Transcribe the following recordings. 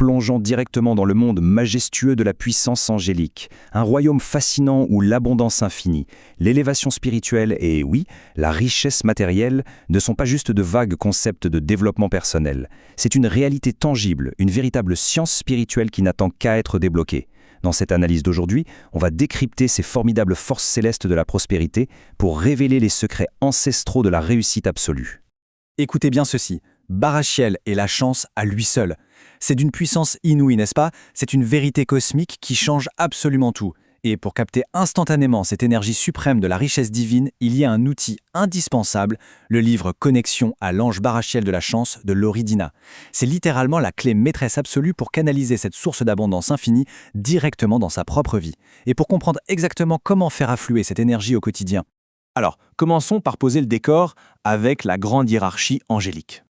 plongeant directement dans le monde majestueux de la puissance angélique, un royaume fascinant où l'abondance infinie, l'élévation spirituelle et, oui, la richesse matérielle ne sont pas juste de vagues concepts de développement personnel. C'est une réalité tangible, une véritable science spirituelle qui n'attend qu'à être débloquée. Dans cette analyse d'aujourd'hui, on va décrypter ces formidables forces célestes de la prospérité pour révéler les secrets ancestraux de la réussite absolue. Écoutez bien ceci, Barachiel est la chance à lui seul. C'est d'une puissance inouïe, n'est-ce pas? C'est une vérité cosmique qui change absolument tout. Et pour capter instantanément cette énergie suprême de la richesse divine, il y a un outil indispensable, le livre Connexion à l'ange Barachiel de la chance de Lori Dina. C'est littéralement la clé maîtresse absolue pour canaliser cette source d'abondance infinie directement dans sa propre vie. Et pour comprendre exactement comment faire affluer cette énergie au quotidien. Alors, commençons par poser le décor avec la grande hiérarchie angélique.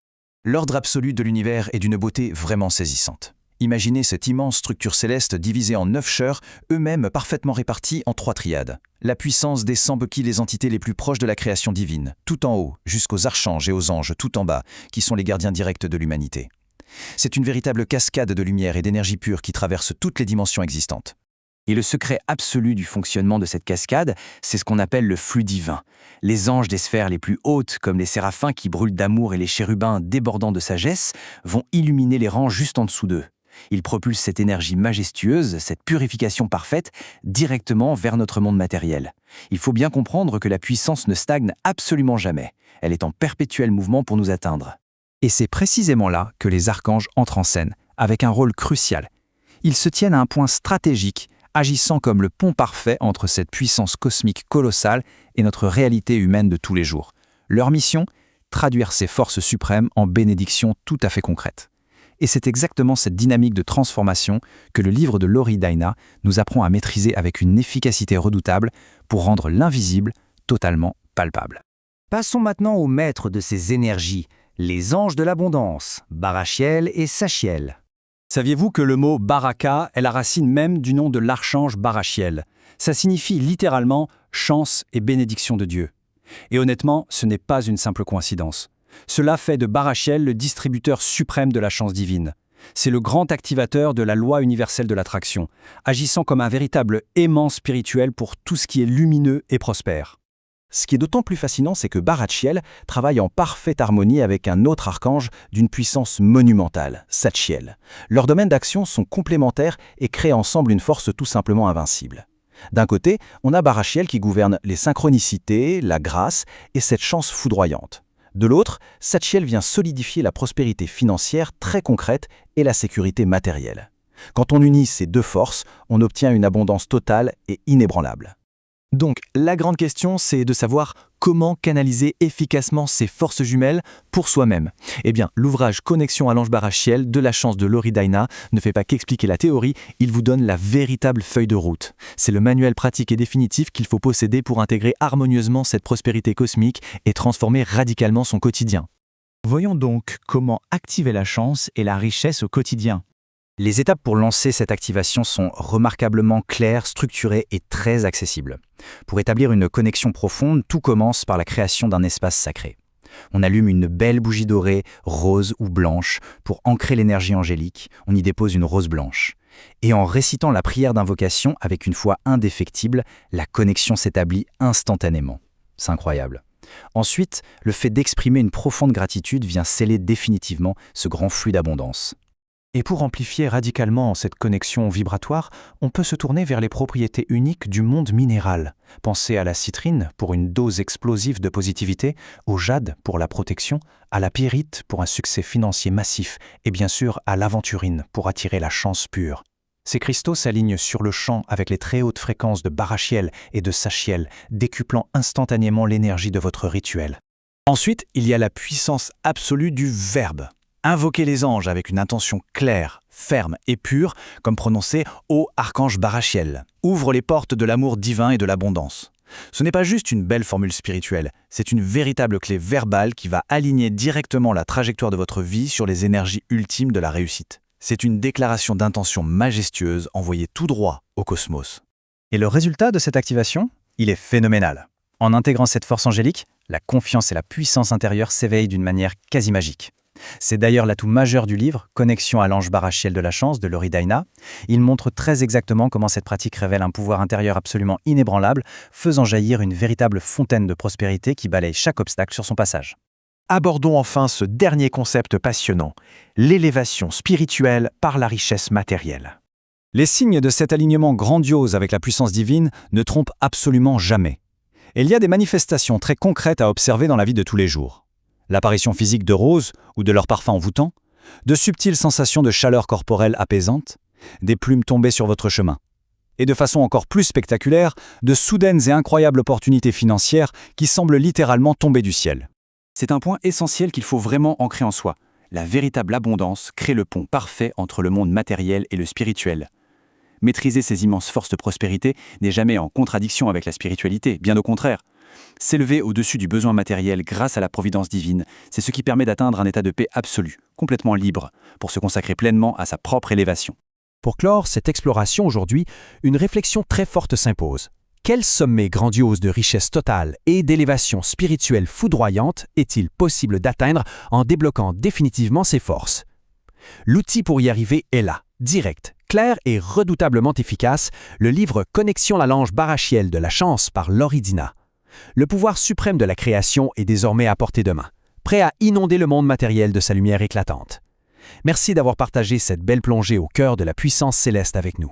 L'ordre absolu de l'univers est d'une beauté vraiment saisissante. Imaginez cette immense structure céleste divisée en 9 chœurs, eux-mêmes parfaitement répartis en 3 triades. La puissance descend qui les entités les plus proches de la création divine, tout en haut, jusqu'aux archanges et aux anges tout en bas, qui sont les gardiens directs de l'humanité. C'est une véritable cascade de lumière et d'énergie pure qui traverse toutes les dimensions existantes. Et le secret absolu du fonctionnement de cette cascade, c'est ce qu'on appelle le flux divin. Les anges des sphères les plus hautes, comme les séraphins qui brûlent d'amour et les chérubins débordant de sagesse, vont illuminer les rangs juste en dessous d'eux. Ils propulsent cette énergie majestueuse, cette purification parfaite, directement vers notre monde matériel. Il faut bien comprendre que la puissance ne stagne absolument jamais. Elle est en perpétuel mouvement pour nous atteindre. Et c'est précisément là que les archanges entrent en scène, avec un rôle crucial. Ils se tiennent à un point stratégique, agissant comme le pont parfait entre cette puissance cosmique colossale et notre réalité humaine de tous les jours. Leur mission, traduire ces forces suprêmes en bénédictions tout à fait concrètes. Et c'est exactement cette dynamique de transformation que le livre de Lori Dina nous apprend à maîtriser avec une efficacité redoutable pour rendre l'invisible totalement palpable. Passons maintenant aux maîtres de ces énergies, les anges de l'abondance, Barachiel et Sachiel. Saviez-vous que le mot Baraka est la racine même du nom de l'archange Barachiel? Ça signifie littéralement « chance et bénédiction de Dieu ». Et honnêtement, ce n'est pas une simple coïncidence. Cela fait de Barachiel le distributeur suprême de la chance divine. C'est le grand activateur de la loi universelle de l'attraction, agissant comme un véritable aimant spirituel pour tout ce qui est lumineux et prospère. Ce qui est d'autant plus fascinant, c'est que Barachiel travaille en parfaite harmonie avec un autre archange d'une puissance monumentale, Sachiel. Leurs domaines d'action sont complémentaires et créent ensemble une force tout simplement invincible. D'un côté, on a Barachiel qui gouverne les synchronicités, la grâce et cette chance foudroyante. De l'autre, Sachiel vient solidifier la prospérité financière très concrète et la sécurité matérielle. Quand on unit ces deux forces, on obtient une abondance totale et inébranlable. Donc, la grande question, c'est de savoir comment canaliser efficacement ces forces jumelles pour soi-même. Eh bien, l'ouvrage Connexion à l'ange Barachiel de la chance de Lori Dina ne fait pas qu'expliquer la théorie, il vous donne la véritable feuille de route. C'est le manuel pratique et définitif qu'il faut posséder pour intégrer harmonieusement cette prospérité cosmique et transformer radicalement son quotidien. Voyons donc comment activer la chance et la richesse au quotidien. Les étapes pour lancer cette activation sont remarquablement claires, structurées et très accessibles. Pour établir une connexion profonde, tout commence par la création d'un espace sacré. On allume une belle bougie dorée, rose ou blanche. Pour ancrer l'énergie angélique, on y dépose une rose blanche. Et en récitant la prière d'invocation avec une foi indéfectible, la connexion s'établit instantanément. C'est incroyable. Ensuite, le fait d'exprimer une profonde gratitude vient sceller définitivement ce grand flux d'abondance. Et pour amplifier radicalement cette connexion vibratoire, on peut se tourner vers les propriétés uniques du monde minéral. Pensez à la citrine pour une dose explosive de positivité, au jade pour la protection, à la pyrite pour un succès financier massif et bien sûr à l'aventurine pour attirer la chance pure. Ces cristaux s'alignent sur le champ avec les très hautes fréquences de Barachiel et de Sachiel, décuplant instantanément l'énergie de votre rituel. Ensuite, il y a la puissance absolue du verbe. Invoquez les anges avec une intention claire, ferme et pure, comme prononcé « Ô archange Barachiel ». Ouvre les portes de l'amour divin et de l'abondance. Ce n'est pas juste une belle formule spirituelle, c'est une véritable clé verbale qui va aligner directement la trajectoire de votre vie sur les énergies ultimes de la réussite. C'est une déclaration d'intention majestueuse envoyée tout droit au cosmos. Et le résultat de cette activation, il est phénoménal. En intégrant cette force angélique, la confiance et la puissance intérieure s'éveillent d'une manière quasi magique. C'est d'ailleurs l'atout majeur du livre, Connexion à l'ange barachiel de la chance de Lori Daina. Il montre très exactement comment cette pratique révèle un pouvoir intérieur absolument inébranlable, faisant jaillir une véritable fontaine de prospérité qui balaye chaque obstacle sur son passage. Abordons enfin ce dernier concept passionnant, l'élévation spirituelle par la richesse matérielle. Les signes de cet alignement grandiose avec la puissance divine ne trompent absolument jamais. Et il y a des manifestations très concrètes à observer dans la vie de tous les jours. L'apparition physique de roses ou de leurs parfums envoûtants, de subtiles sensations de chaleur corporelle apaisante, des plumes tombées sur votre chemin. Et de façon encore plus spectaculaire, de soudaines et incroyables opportunités financières qui semblent littéralement tomber du ciel. C'est un point essentiel qu'il faut vraiment ancrer en soi. La véritable abondance crée le pont parfait entre le monde matériel et le spirituel. Maîtriser ces immenses forces de prospérité n'est jamais en contradiction avec la spiritualité, bien au contraire. S'élever au-dessus du besoin matériel grâce à la providence divine, c'est ce qui permet d'atteindre un état de paix absolu, complètement libre, pour se consacrer pleinement à sa propre élévation. Pour clore cette exploration aujourd'hui, une réflexion très forte s'impose. Quel sommet grandiose de richesse totale et d'élévation spirituelle foudroyante est-il possible d'atteindre en débloquant définitivement ses forces? L'outil pour y arriver est là, direct, clair et redoutablement efficace, le livre Connexion à l'ange barachiel de la chance par Lori Daina. Le pouvoir suprême de la création est désormais à portée de main, prêt à inonder le monde matériel de sa lumière éclatante. Merci d'avoir partagé cette belle plongée au cœur de la puissance céleste avec nous.